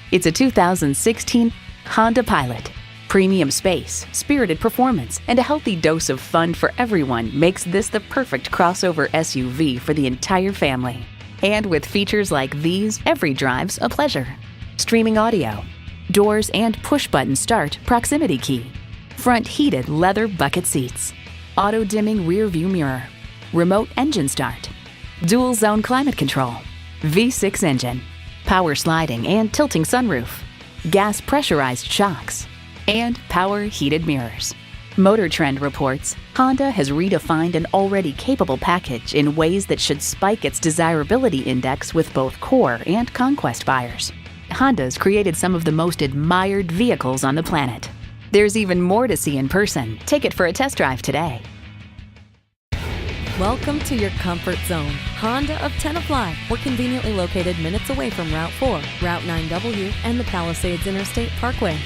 It's a 2016 Honda Pilot. Premium space, spirited performance, and a healthy dose of fun for everyone makes this the perfect crossover SUV for the entire family. And with features like these, every drive's a pleasure. Streaming audio, doors and push-button start proximity key, front heated leather bucket seats, auto-dimming rear view mirror, remote engine start, dual zone climate control, V6 engine, power sliding and tilting sunroof, gas pressurized shocks, and power heated mirrors. Motor Trend reports Honda has redefined an already capable package in ways that should spike its desirability index with both core and conquest buyers. Honda's created some of the most admired vehicles on the planet. There's even more to see in person. Take it for a test drive today. Welcome to your comfort zone. Honda of Tenafly. We're conveniently located minutes away from Route 4, Route 9W, and the Palisades Interstate Parkway.